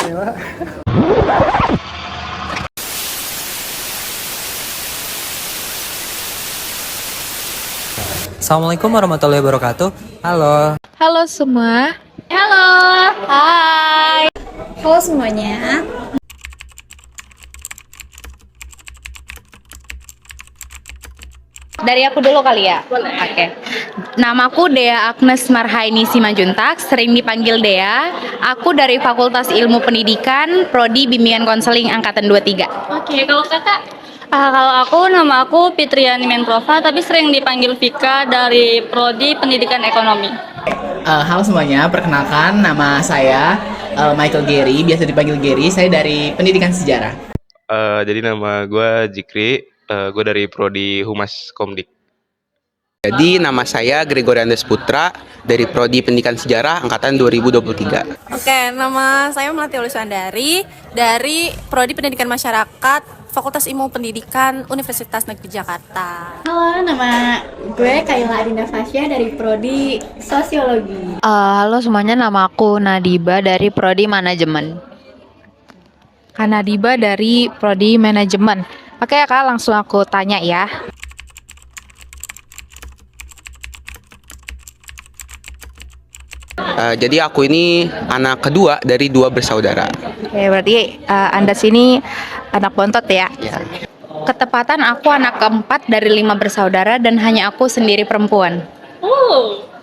Assalamualaikum warahmatullahi wabarakatuh. Halo. Halo semua. Halo, hai. Halo semuanya. Dari aku dulu kali ya? Boleh. Oke. Namaku Dea Agnes Marhaini Simanjuntak, sering dipanggil Dea. Aku dari Fakultas Ilmu Pendidikan, Prodi Bimbingan Konseling Angkatan 23. Oke, kalau kakak? Kalau nama aku Fitriani Menprova, tapi sering dipanggil Vika dari Prodi Pendidikan Ekonomi. Halo semuanya, perkenalkan nama saya Michael Gary, biasa dipanggil Gary. Saya dari Pendidikan Sejarah. Jadi nama gue Jikri, gue dari Prodi Humas Komdik. Jadi nama saya Gregorian Putra dari Prodi Pendidikan Sejarah Angkatan 2023. Oke, nama saya Melati Olisandari dari Prodi Pendidikan Masyarakat Fakultas Ilmu Pendidikan Universitas Negeri Jakarta. Halo, nama gue Kayla Adinda Fasya dari Prodi Sosiologi. Halo semuanya, nama aku Nadiba dari Prodi Manajemen. Nadiba dari Prodi Manajemen. Oke Kak, langsung aku tanya ya. Jadi aku ini anak kedua dari 2 bersaudara. Oke, berarti Anda sini anak bontot ya? Ya. Ketepatan aku anak keempat dari 5 bersaudara dan hanya aku sendiri perempuan.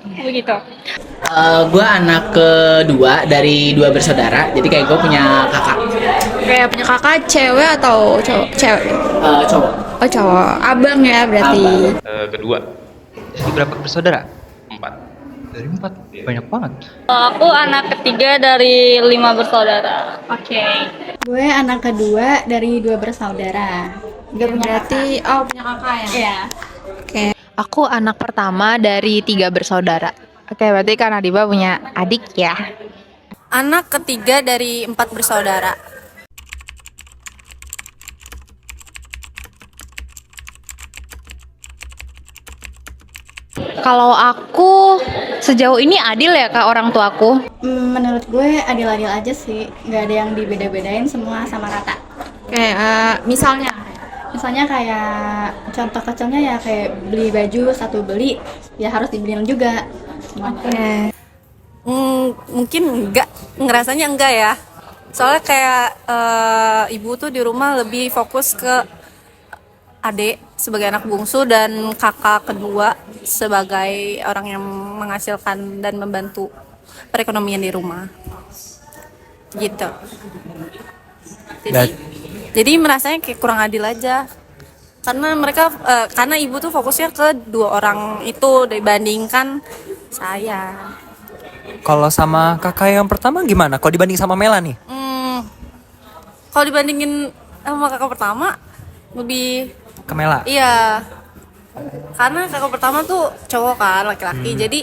Begitu. Gue anak kedua dari 2 bersaudara, jadi kayak gue punya kakak. Kayak punya kakak cewek atau cowok? Cewek. Cowok. Oh cowok. Abang ya berarti. Kedua. Jadi berapa bersaudara? 4. Dari 4? Banyak banget. Aku anak ketiga dari 5 bersaudara. Oke. Gue anak kedua dari 2 bersaudara. Gak punya berarti kakak. Oh punya kakak ya? Iya. Oke. Aku anak pertama dari 3 bersaudara. Oke, berarti Kak Nadiba punya adik ya? Anak ketiga dari 4 bersaudara. Kalau aku sejauh ini adil ya Kak orang tuaku? Menurut gue adil-adil aja sih. Gak ada yang dibeda-bedain, semua sama rata. Kayak misalnya kayak contoh kecilnya ya kayak beli baju satu beli ya harus dibeliin juga. Oke. Mungkin ngerasanya enggak ya. Soalnya kayak ibu tuh di rumah lebih fokus ke adik sebagai anak bungsu dan kakak kedua sebagai orang yang menghasilkan dan membantu perekonomian di rumah. Gitu. Jadi merasanya kayak kurang adil aja. Karena ibu tuh fokusnya ke 2 orang itu dibandingkan saya. Kalau sama kakak yang pertama gimana? Kalau dibanding sama Mela nih? Kalau dibandingin sama kakak pertama lebih Ke Mela? iya. Karena kakak pertama tuh cowok kan, laki-laki. Jadi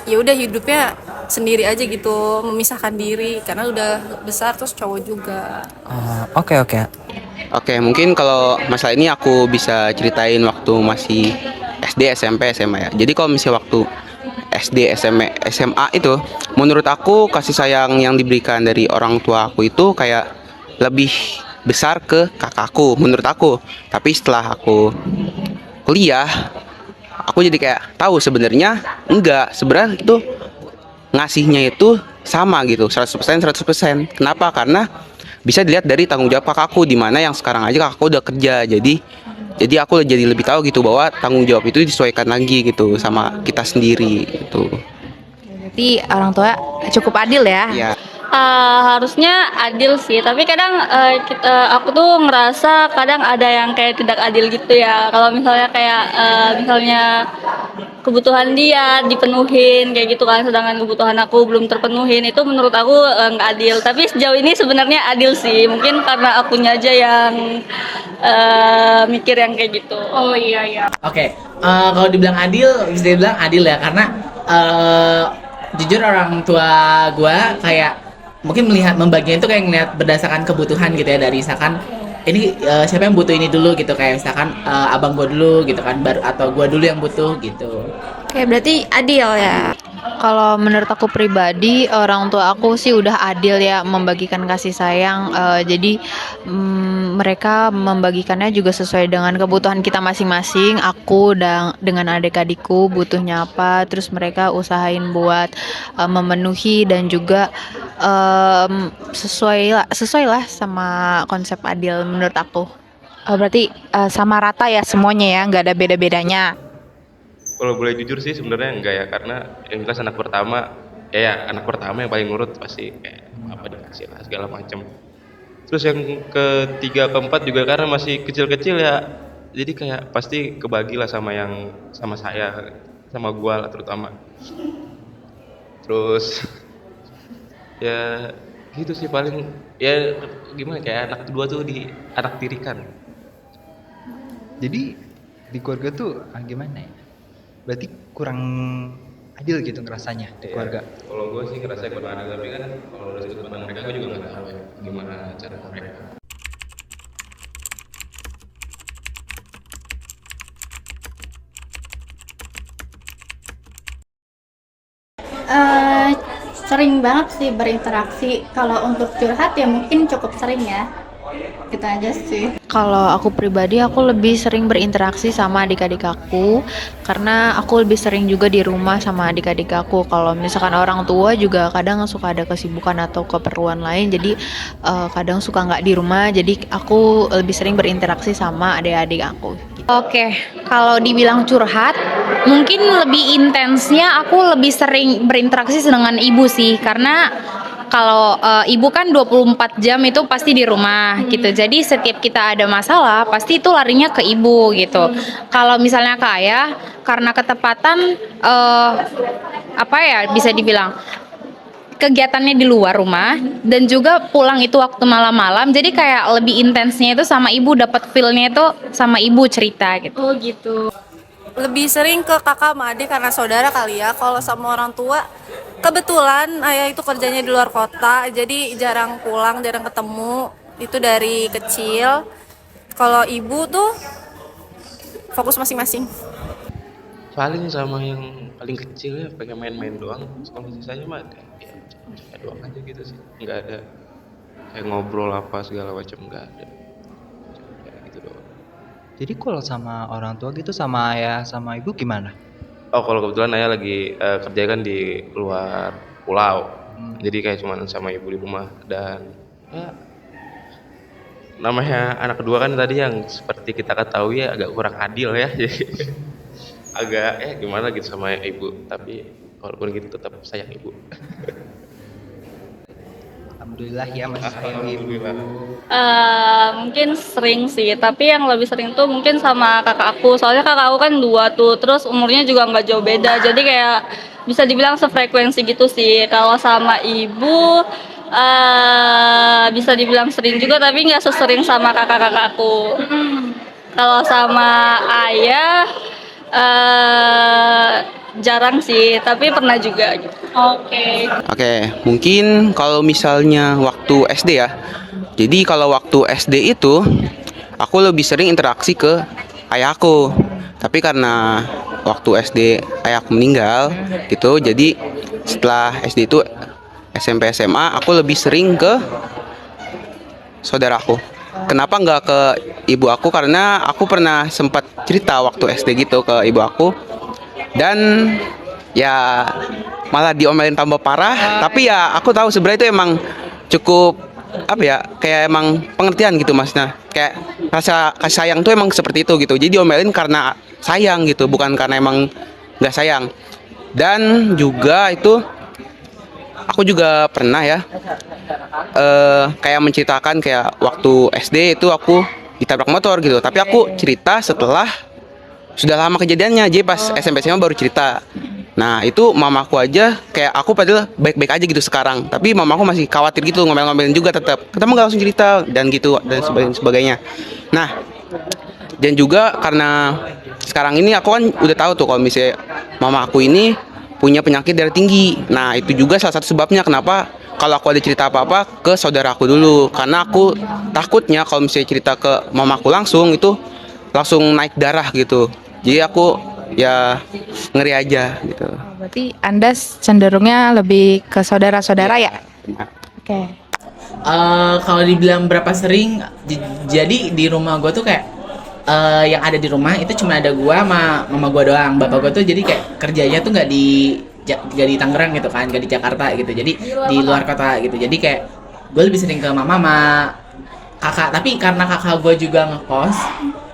ya udah hidupnya sendiri aja gitu, memisahkan diri karena udah besar terus cowok juga. Oke. Oke, mungkin kalau masalah ini aku bisa ceritain waktu masih SD, SMP, SMA ya. Jadi kalau misalnya waktu SD, SMA itu, menurut aku kasih sayang yang diberikan dari orang tua aku itu kayak lebih besar ke kakakku, menurut aku. Tapi setelah aku kuliah, aku jadi kayak tahu sebenarnya enggak, sebenarnya itu ngasihnya itu sama gitu, 100%. Kenapa? Karena bisa dilihat dari tanggung jawab kakakku, di mana yang sekarang aja kakakku udah kerja. Jadi aku jadi lebih tahu gitu bahwa tanggung jawab itu disesuaikan lagi gitu sama kita sendiri gitu. Berarti orang tua cukup adil ya? Ya. Harusnya adil sih, tapi kadang aku tuh ngerasa kadang ada yang kayak tidak adil gitu ya. Kalau misalnya kayak misalnya kebutuhan dia dipenuhin kayak gitu kan, sedangkan kebutuhan aku belum terpenuhin, itu menurut aku nggak adil. Tapi sejauh ini sebenarnya adil sih, mungkin karena akunya aja yang mikir yang kayak gitu. Oh iya. Oke, kalau dibilang adil, bisa dibilang adil ya karena jujur orang tua gue kayak mungkin membaginya itu kayak ngeliat berdasarkan kebutuhan gitu ya, dari misalkan ini siapa yang butuh ini dulu gitu, kayak misalkan abang gue dulu gitu kan, baru atau gue dulu yang butuh gitu. Oke, berarti adil ya. Kalau menurut aku pribadi, orang tua aku sih udah adil ya membagikan kasih sayang. Jadi mereka membagikannya juga sesuai dengan kebutuhan kita masing-masing. Aku dan dengan adik-adikku butuhnya apa, terus mereka usahain buat memenuhi dan juga sesuai lah sama konsep adil menurut aku. Berarti sama rata ya semuanya ya, nggak ada beda-bedanya. Kalau boleh jujur sih sebenarnya enggak ya, karena yang jelas anak pertama, ya anak pertama yang paling nurut pasti kayak apa dikasih lah segala macam. Terus yang ketiga keempat juga karena masih kecil-kecil ya, jadi kayak pasti kebagi lah sama saya, sama gua lah terutama. Terus ya gitu sih paling, ya gimana, kayak anak kedua tuh di anak tirikan. Jadi di keluarga tuh gimana ya? Berarti kurang adil gitu ngerasanya di keluarga. Kalau gue sih ngerasa kurang adil, tapi kan kalau dari sudut pandang mereka gue juga nggak tahu ya gimana cara mereka. Eh, Sering banget sih berinteraksi. Kalau untuk curhat ya mungkin cukup sering ya. Gitu aja sih. Kalau aku pribadi, aku lebih sering berinteraksi sama adik-adik aku karena aku lebih sering juga di rumah sama adik-adik aku. Kalau misalkan orang tua juga kadang suka ada kesibukan atau keperluan lain, jadi kadang suka nggak di rumah. Jadi aku lebih sering berinteraksi sama adik-adik aku. Oke, kalau dibilang curhat, mungkin lebih intensnya aku lebih sering berinteraksi dengan ibu sih, karena kalau ibu kan 24 jam itu pasti di rumah gitu. Jadi setiap kita ada masalah pasti itu larinya ke ibu gitu. Kalau misalnya ke ayah, karena ketepatan apa ya bisa dibilang kegiatannya di luar rumah dan juga pulang itu waktu malam-malam. Jadi kayak lebih intensnya itu sama ibu, dapat feel-nya itu sama ibu cerita gitu. Oh gitu. Lebih sering ke kakak sama adik karena saudara kali ya. Kalau sama orang tua, kebetulan ayah itu kerjanya di luar kota, jadi jarang pulang, jarang ketemu. Itu dari kecil. Kalau ibu tuh fokus masing-masing. Paling sama yang paling kecil ya pengen main-main doang. Kalau sisanya mah kayak doang aja gitu sih. Nggak ada kayak ngobrol apa segala macam, nggak ada. Kayak gitu doang. Jadi kalau sama orang tua gitu, sama ayah sama ibu gimana? Oh, kalau kebetulan ayah lagi kerja kan di luar pulau. Jadi kayak cuman sama ibu di rumah, dan ya namanya anak kedua kan tadi yang seperti kita ketahui ya agak kurang adil ya. Jadi agak gimana gitu sama ibu, tapi walaupun gitu tetap sayang ibu. Alhamdulillah ya masih sayang ibu. Mungkin sering sih, tapi yang lebih sering tuh mungkin sama kakak aku. Soalnya kakak aku kan 2 tuh, terus umurnya juga nggak jauh beda. Jadi kayak bisa dibilang sefrekuensi gitu sih. Kalau sama ibu bisa dibilang sering juga, tapi nggak sesering sama kakak-kakak aku. Kalau sama ayah jarang sih, tapi pernah juga gitu. Oke, mungkin kalau misalnya waktu SD ya. Jadi kalau waktu SD itu aku lebih sering interaksi ke ayahku. Tapi karena waktu SD ayahku meninggal gitu, jadi setelah SD itu SMP SMA aku lebih sering ke saudaraku. Kenapa nggak ke ibu aku? Karena aku pernah sempat cerita waktu SD gitu ke ibu aku, dan ya malah diomelin tambah parah. Tapi ya aku tahu sebenarnya itu emang cukup apa ya, kayak emang pengertian gitu maksudnya, kayak rasa kasih sayang tuh emang seperti itu gitu. Jadi diomelin karena sayang gitu, bukan karena emang nggak sayang. Dan juga itu aku juga pernah ya kayak menceritakan kayak waktu SD itu aku ditabrak motor gitu. Tapi aku cerita setelah sudah lama kejadiannya, jadi pas SMP SMA baru cerita. Nah itu mamaku aja kayak aku padahal baik-baik aja gitu sekarang, tapi mamaku masih khawatir gitu, ngomel-ngomelin juga tetap. Ketemu nggak langsung cerita dan gitu dan sebagainya. Nah dan juga karena sekarang ini aku kan udah tahu tuh kalau misalnya mama aku ini punya penyakit darah tinggi. Nah itu juga salah satu sebabnya kenapa kalau aku ada cerita apa-apa ke saudaraku dulu, karena aku takutnya kalau misalnya cerita ke mamaku langsung itu langsung naik darah gitu. Jadi aku ya ngeri aja gitu. Berarti Anda cenderungnya lebih ke saudara-saudara ya? Oke. Kalau dibilang berapa sering, jadi di rumah gue tuh kayak yang ada di rumah itu cuma ada gue sama mama gue doang. Bapak gue tuh jadi kayak kerjanya tuh nggak di Tangerang gitu kan, nggak di Jakarta gitu. Jadi di luar kota gitu. Jadi kayak gue lebih sering ke mama sama kakak. Tapi karena kakak gue juga ngekos,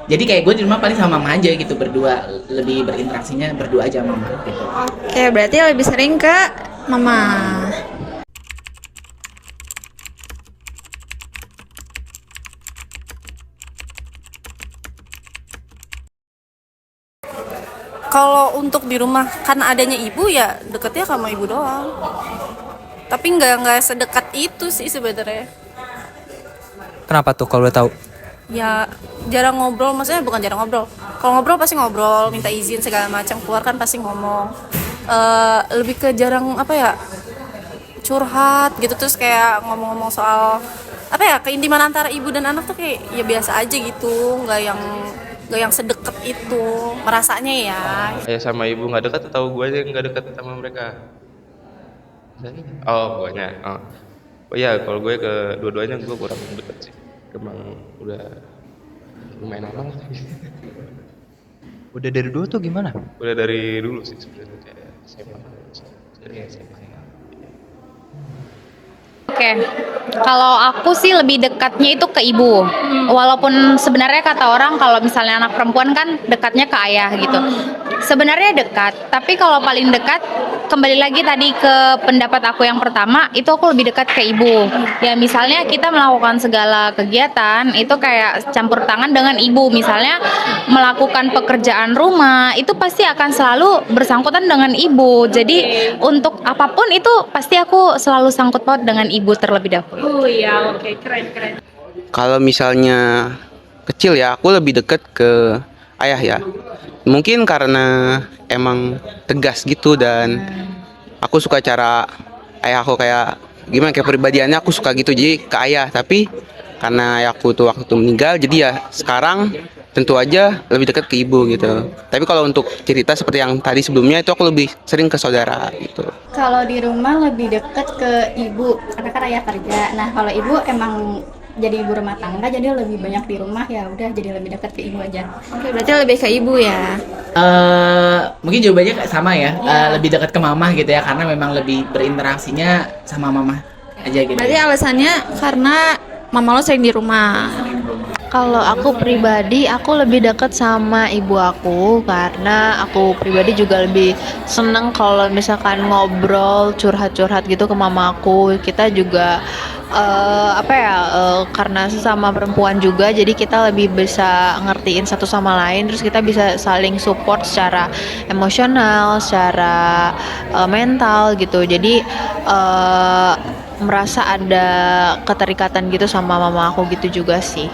jadi kayak gue di rumah paling sama mama aja gitu, berdua, lebih berinteraksinya berdua aja sama mama gitu. Oke, berarti lebih sering ke mama. Kalau untuk di rumah karena adanya ibu ya deketnya sama ibu doang. Tapi nggak sedekat itu sih sebenarnya. Kenapa tuh kalau boleh tahu? Ya jarang ngobrol, maksudnya bukan jarang ngobrol. Kalau ngobrol pasti ngobrol, minta izin segala macam, keluar kan pasti ngomong. Lebih ke jarang apa ya, curhat gitu, terus kayak ngomong-ngomong soal apa ya, keintiman antara ibu dan anak tuh kayak ya biasa aja gitu, nggak yang sedekat itu merasanya ya. Ayah sama ibu nggak dekat atau gue aja yang nggak dekat sama mereka? Oh, guanya. Oh iya, kalau gue ke dua-duanya gue kurang dekat sih. Emang udah lumayan lama lah. Udah dari dulu tuh gimana? Udah dari dulu sih sebenarnya, kayak SMA. Dari SMA. Oke, kalau aku sih lebih dekatnya itu ke ibu. Walaupun sebenarnya kata orang kalau misalnya anak perempuan kan dekatnya ke ayah gitu. Sebenarnya dekat, tapi kalau paling dekat kembali lagi tadi ke pendapat aku yang pertama, itu aku lebih dekat ke ibu. Ya misalnya kita melakukan segala kegiatan itu kayak campur tangan dengan ibu. Misalnya melakukan pekerjaan rumah itu pasti akan selalu bersangkutan dengan ibu. Jadi untuk apapun itu pasti aku selalu sangkut paut dengan ibu terlebih dahulu. Oh iya, oke, keren. Kalau misalnya kecil ya, aku lebih deket ke ayah ya. Mungkin karena emang tegas gitu dan aku suka cara ayah aku kayak gimana, kayak pribadiannya aku suka gitu, jadi ke ayah. Tapi karena ayahku tuh waktu meninggal, jadi ya sekarang tentu aja lebih dekat ke ibu gitu. Tapi kalau untuk cerita seperti yang tadi sebelumnya itu aku lebih sering ke saudara gitu. Kalau di rumah lebih dekat ke ibu, karena kan ayah kerja. Nah, kalau ibu emang jadi ibu rumah tangga, jadi lebih banyak di rumah, ya udah jadi lebih dekat ke ibu aja. Oke, berarti lebih ke ibu ya. Mungkin jawabannya kayak sama ya, lebih dekat ke mama gitu ya, karena memang lebih berinteraksinya sama mama aja gitu. Berarti alasannya karena mama lo sering di rumah. Kalau aku pribadi, aku lebih dekat sama ibu aku karena aku pribadi juga lebih seneng kalau misalkan ngobrol, curhat-curhat gitu ke mama aku. Kita juga karena sesama perempuan juga, jadi kita lebih bisa ngertiin satu sama lain, terus kita bisa saling support secara emosional, secara mental gitu. Jadi merasa ada keterikatan gitu sama mama aku gitu juga sih.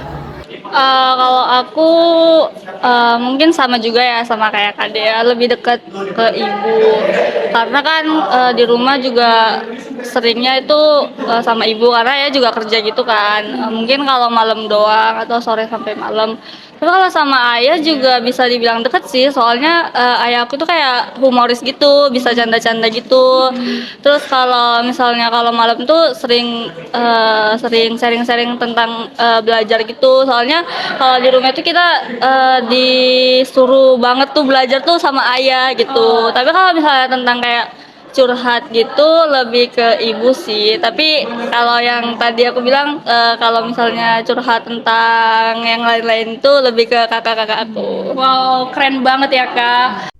Kalau aku mungkin sama juga ya, sama kayak Kak Dea, lebih dekat ke ibu. Karena kan di rumah juga seringnya itu sama ibu, karena ya juga kerja gitu kan. Mungkin kalau malam doang atau sore sampai malam. Tapi kalau sama ayah juga bisa dibilang deket sih, soalnya ayah aku tuh kayak humoris gitu, bisa canda-canda gitu. Terus kalau misalnya kalau malam tuh sering sharing-sharing tentang belajar gitu. Soalnya kalau di rumah itu kita disuruh banget tuh belajar tuh sama ayah gitu. Tapi kalau misalnya tentang kayak curhat gitu lebih ke ibu sih. Tapi kalau yang tadi aku bilang kalau misalnya curhat tentang yang lain-lain itu lebih ke kakak-kakak aku. Wow, keren banget ya Kak.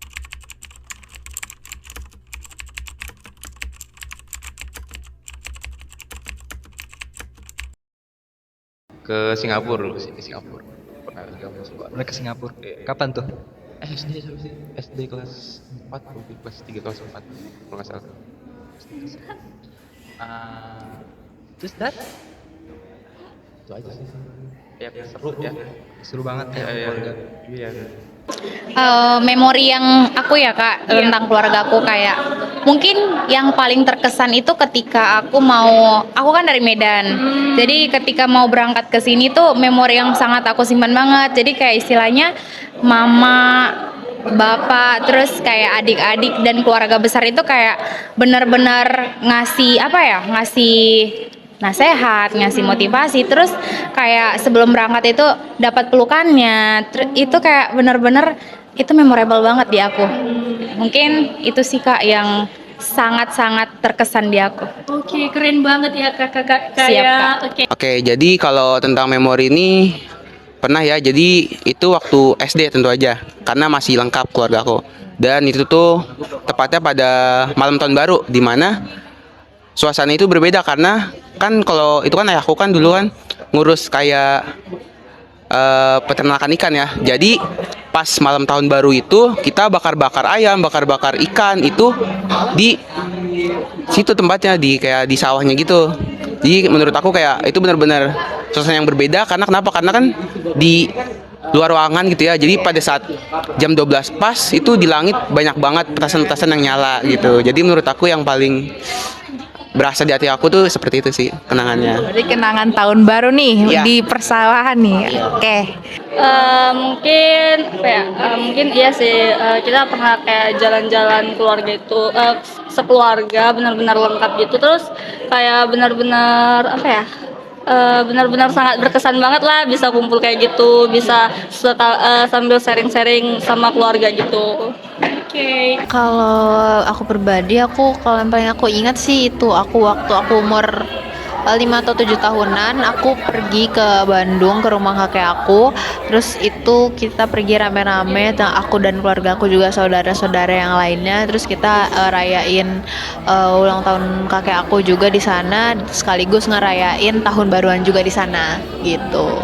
Ke Singapura dulu sih, ke Singapura. Pernah ke Singapura. Mulai ke Singapura. Kapan tuh? SD kelas 4, mungkin kelas 3 kelas 4 kalau nggak salah. Terus dat? Itu aja sih. Ya seru ya. Seru banget ya. Iya. Memori yang aku ya Kak tentang keluarga aku, kayak mungkin yang paling terkesan itu ketika aku kan dari Medan, jadi ketika mau berangkat ke sini tuh memori yang sangat aku simpan banget. Jadi kayak istilahnya mama bapak, terus kayak adik-adik dan keluarga besar itu kayak benar-benar ngasih apa ya, ngasih nasehat, ngasih motivasi, terus kayak sebelum berangkat itu dapat pelukannya, itu kayak benar-benar itu memorable banget di aku. Mungkin itu sih Kak yang sangat-sangat terkesan di aku. Oke, keren banget ya kakak Siap, Kak. Oke. Oke, jadi kalau tentang memori ini pernah ya. Jadi itu waktu SD tentu aja, karena masih lengkap keluarga aku. Dan itu tuh tepatnya pada malam tahun baru, di mana suasana itu berbeda karena kan kalau itu kan ayahku kan dulu kan ngurus kayak peternakan ikan ya. Jadi pas malam tahun baru itu kita bakar-bakar ayam, bakar-bakar ikan itu di situ tempatnya, di kayak di sawahnya gitu. Jadi menurut aku kayak itu benar-benar suasana yang berbeda karena kenapa? Karena kan di luar ruangan gitu ya. Jadi pada saat jam 12 pas itu di langit banyak banget petasan-petasan yang nyala gitu. Jadi menurut aku yang paling berasa di hati aku tuh seperti itu sih kenangannya. Berarti kenangan tahun baru nih Iya. di persawahan nih. Oke. Mungkin apa ya? Mungkin iya sih, kita pernah kayak jalan-jalan keluarga itu sekeluarga benar-benar lengkap gitu, terus kayak benar-benar apa ya? Benar-benar sangat berkesan banget lah bisa kumpul kayak gitu, bisa sambil sharing-sharing sama keluarga gitu. Oke. Kalau aku pribadi, kalau yang paling aku ingat sih itu waktu aku umur 5 atau 7 tahunan, aku pergi ke Bandung ke rumah kakek aku. Terus itu kita pergi rame-rame, aku dan keluarga aku juga saudara-saudara yang lainnya. Terus kita rayain ulang tahun kakek aku juga di sana, sekaligus ngerayain tahun baruan juga di sana gitu.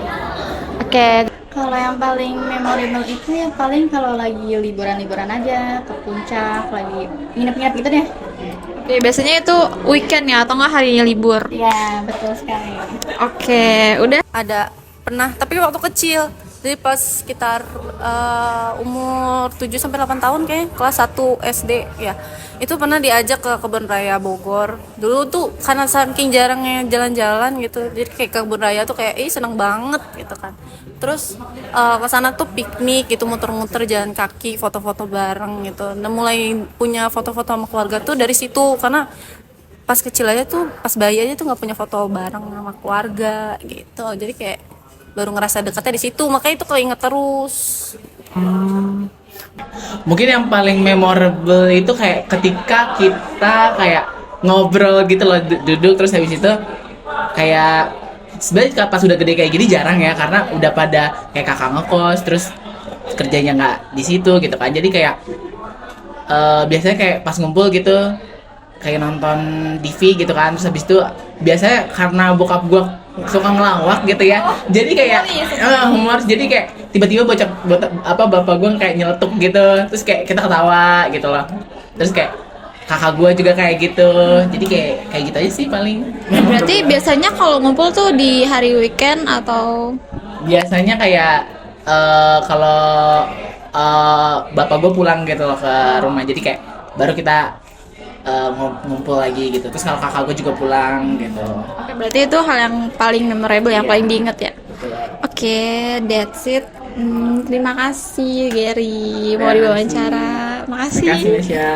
Oke. Kalau yang paling memorable itu ya paling kalau lagi liburan-liburan aja ke puncak, lagi nginep-nginep gitu deh. Oke, biasanya itu weekend ya atau nggak harinya libur? Ya, betul sekali. Oke, udah. Ada pernah, tapi waktu kecil. Jadi pas sekitar umur 7 sampai 8 tahun kayak kelas 1 SD ya. Itu pernah diajak ke Kebun Raya Bogor. Dulu tuh karena saking jarangnya jalan-jalan gitu. Jadi kayak ke Kebun Raya tuh kayak seneng banget gitu kan. Terus ke sana tuh piknik gitu, muter-muter jalan kaki, foto-foto bareng gitu. Nah, mulai punya foto-foto sama keluarga tuh dari situ karena pas kecil aja tuh, pas bayi aja tuh nggak punya foto bareng sama keluarga gitu. Jadi kayak baru ngerasa dekatnya di situ, makanya itu keinget terus. Mungkin yang paling memorable itu kayak ketika kita kayak ngobrol gitu loh, duduk terus habis itu kayak sebenarnya pas udah gede kayak gini jarang ya karena udah pada kayak kakak ngekos terus kerjanya nggak di situ gitu kan. Jadi kayak biasanya kayak pas ngumpul gitu kayak nonton TV gitu kan, terus habis itu biasanya karena bokap gua suka ngelawak gitu ya, jadi kayak humoris, jadi kayak tiba-tiba bapak gua kayak nyeletuk gitu, terus kayak kita ketawa gitu loh, terus kayak kakak gua juga kayak gitu, jadi kayak gitu aja sih paling. Berarti biasanya kalau ngumpul tuh di hari weekend atau? Biasanya kayak kalau bapak gua pulang gitu loh ke rumah, jadi kayak baru kita ngumpul lagi gitu. Terus kalau kakak gue juga pulang gitu. Oke, berarti itu hal yang paling memorable, yang paling diingat ya. Oke, that's it. Terima kasih Gary mau diwawancara. Makasih. Terima kasih Mesya.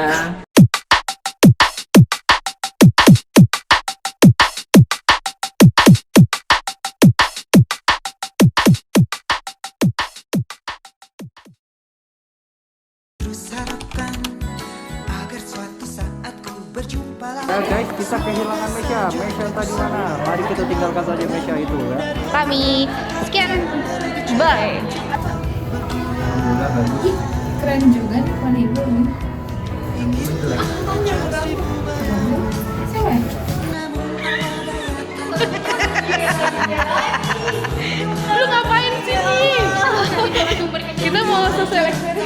Guys, kita kehilangan Mesya. Mesya tadi mana? Mari kita tinggalkan saja Mesya itu ya. Kami sekian. Bye. Keren juga nih Pan Ibu nih. Lu ngapain sini? Kita mau selesai lecture.